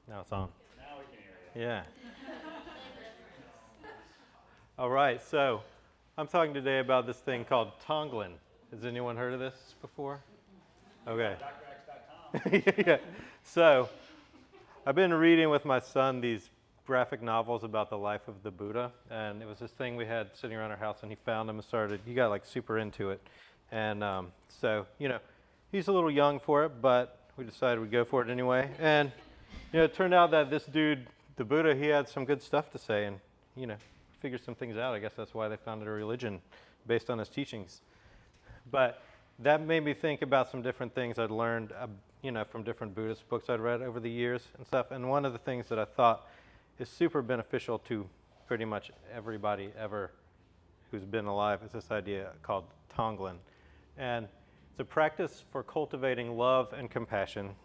Now it's on. Now we can hear you. Yeah. All right, so I'm talking today about this thing called Tonglen. Has anyone heard of this before? Okay. DrX.com. Yeah. So I've been reading with my son these graphic novels about the life of the Buddha, and it was this thing we had sitting around our house, and he found them and he got like super into it. And so, he's a little young for it, but we decided we'd go for it anyway. And, it turned out that this dude, the Buddha, he had some good stuff to say and, figured some things out. I guess that's why they founded a religion based on his teachings. But that made me think about some different things I'd learned, from different Buddhist books I'd read over the years and stuff. And one of the things that I thought is super beneficial to pretty much everybody ever who's been alive is this idea called Tonglen. And it's a practice for cultivating love and compassion.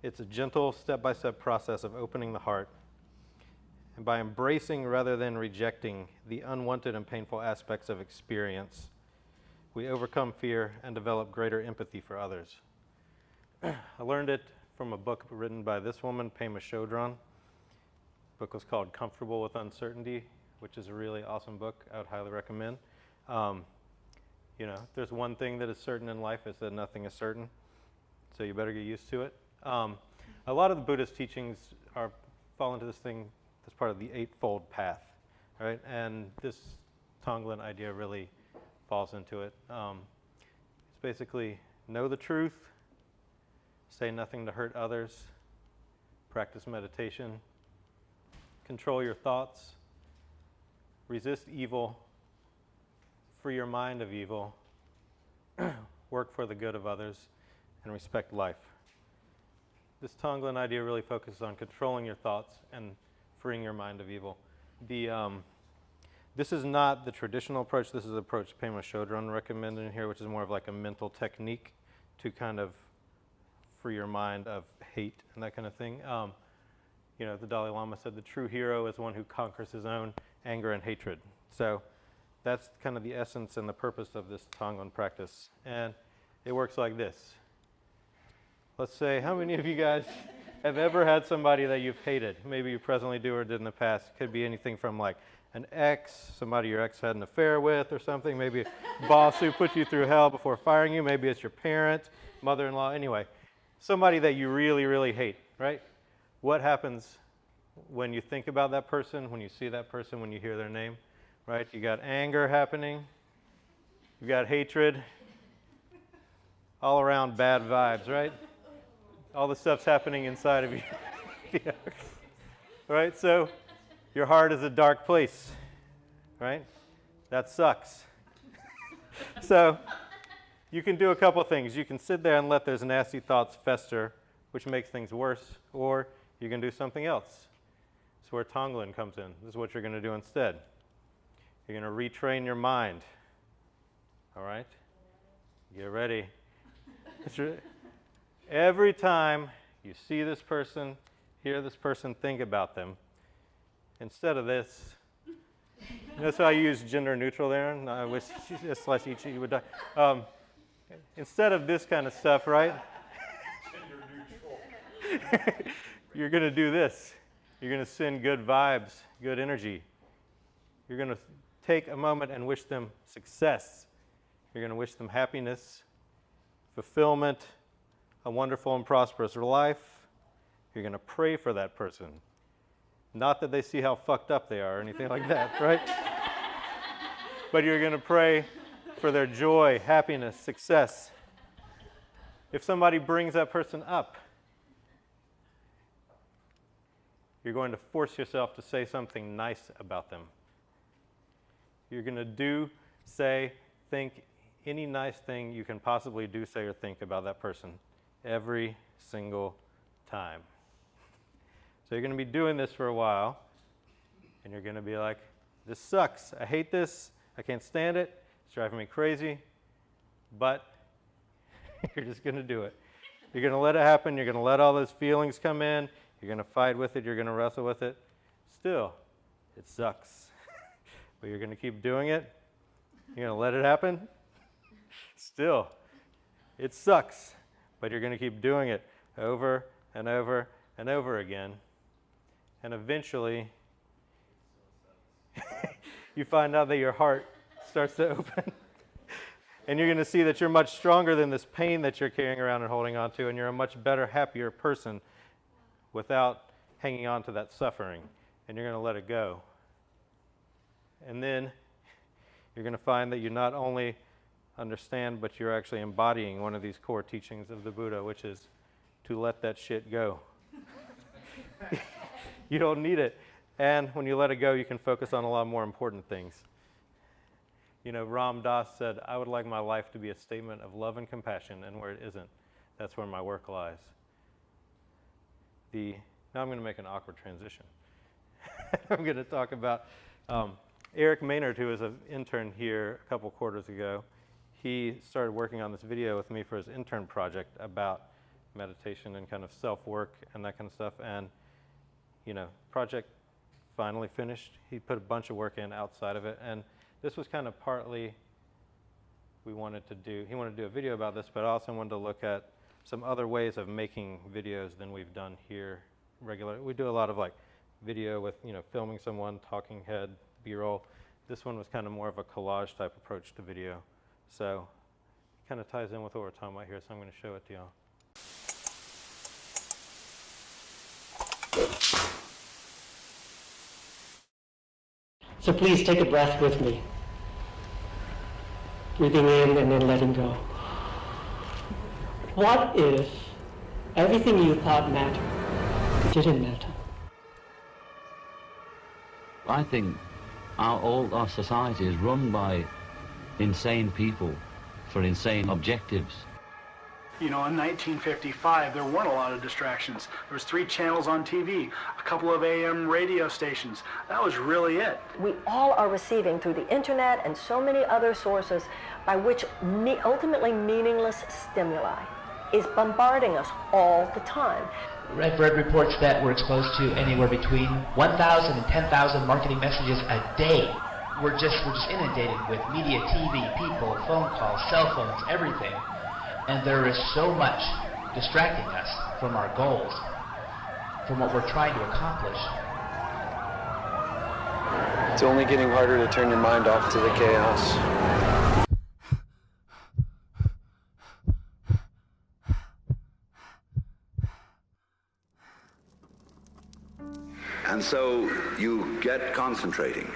It's a gentle, step-by-step process of opening the heart. And by embracing rather than rejecting the unwanted and painful aspects of experience, we overcome fear and develop greater empathy for others. I learned it from a book written by this woman, Pema Chodron. The book was called Comfortable with Uncertainty, which is a really awesome book I would highly recommend. If there's one thing that is certain in life, is that nothing is certain. So you better get used to it. A lot of the Buddhist teachings fall into this thing that's part of the Eightfold Path, right? And this Tonglen idea really falls into it. It's basically know the truth, say nothing to hurt others, practice meditation, control your thoughts, resist evil, free your mind of evil, work for the good of others, and respect life. This Tonglen idea really focuses on controlling your thoughts and freeing your mind of evil. This is not the traditional approach. This is the approach Pema Chodron recommended in here, which is more of like a mental technique to kind of free your mind of hate and that kind of thing. The Dalai Lama said the true hero is one who conquers his own anger and hatred. So that's kind of the essence and the purpose of this Tonglen practice. And it works like this. Let's say, how many of you guys have ever had somebody that you've hated? Maybe you presently do or did in the past. It could be anything from like an ex, somebody your ex had an affair with or something. Maybe a boss who put you through hell before firing you. Maybe it's your parent, mother-in-law. Anyway, somebody that you really, really hate, right? What happens when you think about that person, when you see that person, when you hear their name, right? You got anger happening. You got hatred. All around bad vibes, right? All the stuff's happening inside of you. Yeah. Right? So your heart is a dark place, right? That sucks. So you can do a couple things. You can sit there and let those nasty thoughts fester, which makes things worse, or you can do something else. It's where Tonglen comes in. This is what you're going to do instead. You're going to retrain your mind. All right? Get ready. Every time you see this person, hear this person, think about them, instead of this, that's why I use gender neutral there, and I wish /each would die. Instead of this kind of stuff, right? Gender neutral. You're going to do this. You're going to send good vibes, good energy. You're going to take a moment and wish them success. You're going to wish them happiness, fulfillment, a wonderful and prosperous life. You're going to pray for that person. Not that they see how fucked up they are or anything like that, right? But you're going to pray for their joy, happiness, success. If somebody brings that person up, you're going to force yourself to say something nice about them. You're going to do, say, think any nice thing you can possibly do, say, or think about that person every single time. So you're going to be doing this for a while, and you're going to be like, this sucks. I hate this. I can't stand it. It's driving me crazy. But you're just going to do it. You're going to let it happen. You're going to let all those feelings come in. You're going to fight with it. You're going to wrestle with it. Still, it sucks. But you're going to keep doing it. You're going to let it happen. Still, it sucks. But you're going to keep doing it over and over and over again. And eventually, you find out that your heart starts to open. And you're going to see that you're much stronger than this pain that you're carrying around and holding on to, and you're a much better, happier person without hanging on to that suffering. And you're going to let it go. And then you're going to find that you not only understand, but you're actually embodying one of these core teachings of the Buddha, which is to let that shit go. You don't need it. And when you let it go, you can focus on a lot more important things. You know, Ram Dass said, I would like my life to be a statement of love and compassion, and where it isn't, that's where my work lies. Now I'm going to make an awkward transition. I'm going to talk about Eric Maynard, who was an intern here a couple quarters ago. He started working on this video with me for his intern project about meditation and kind of self-work and that kind of stuff. And, you know, project finally finished. He put a bunch of work in outside of it. And this was kind of partly he wanted to do a video about this, but I also wanted to look at some other ways of making videos than we've done here regularly. We do a lot of like video with, you know, filming someone, talking head, B-roll. This one was kind of more of a collage type approach to video. So it kind of ties in with what we're talking about here, so I'm going to show it to y'all. So please take a breath with me. Breathing in and then letting go. What if everything you thought mattered didn't matter? I think all our society is run by insane people for insane objectives. You know, in 1955, there weren't a lot of distractions. There was 3 channels on TV, a couple of AM radio stations. That was really it. We all are receiving through the internet and so many other sources by which ultimately meaningless stimuli is bombarding us all the time. Redbird reports that we're exposed to anywhere between 1,000 and 10,000 marketing messages a day. We're just inundated with media, TV, people, phone calls, cell phones, everything. And there is so much distracting us from our goals, from what we're trying to accomplish. It's only getting harder to turn your mind off to the chaos. And so you get concentrating.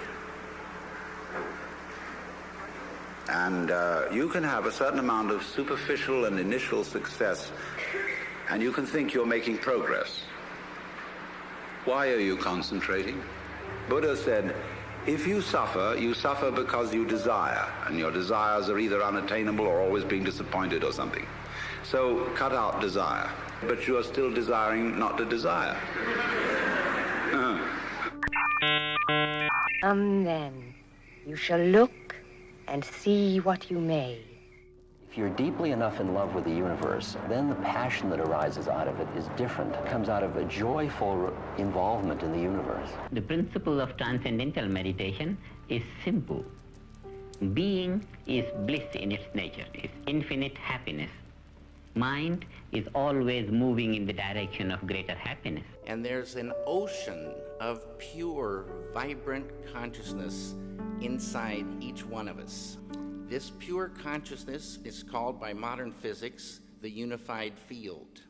And you can have a certain amount of superficial and initial success, and you can think you're making progress. Why are you concentrating? Buddha said, if you suffer because you desire, and your desires are either unattainable or always being disappointed or something. So cut out desire, but you are still desiring not to desire. Then you shall look and see what you may. If you're deeply enough in love with the universe, then the passion that arises out of it is different. It comes out of a joyful involvement in the universe. The principle of transcendental meditation is simple. Being is bliss in its nature, it's infinite happiness. Mind is always moving in the direction of greater happiness. And there's an ocean of pure, vibrant consciousness inside each one of us. This pure consciousness is called by modern physics the unified field.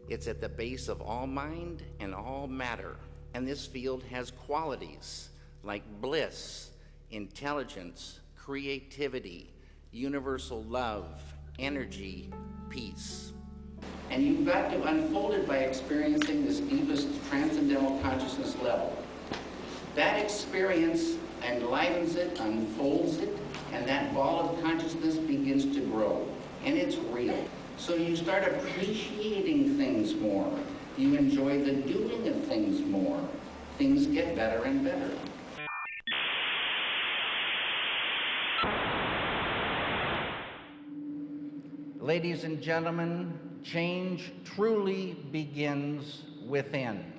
It's at the base of all mind and all matter. And this field has qualities like bliss, intelligence, creativity, universal love, energy, peace. And you've got to unfold it by experiencing this deepest transcendental consciousness level. That experience enlightens it, unfolds it, and that ball of consciousness begins to grow. And it's real. So you start appreciating things more. You enjoy the doing of things more. Things get better and better. Ladies and gentlemen, change truly begins within.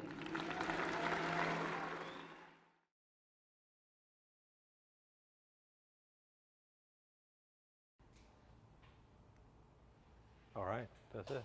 All right, that's it.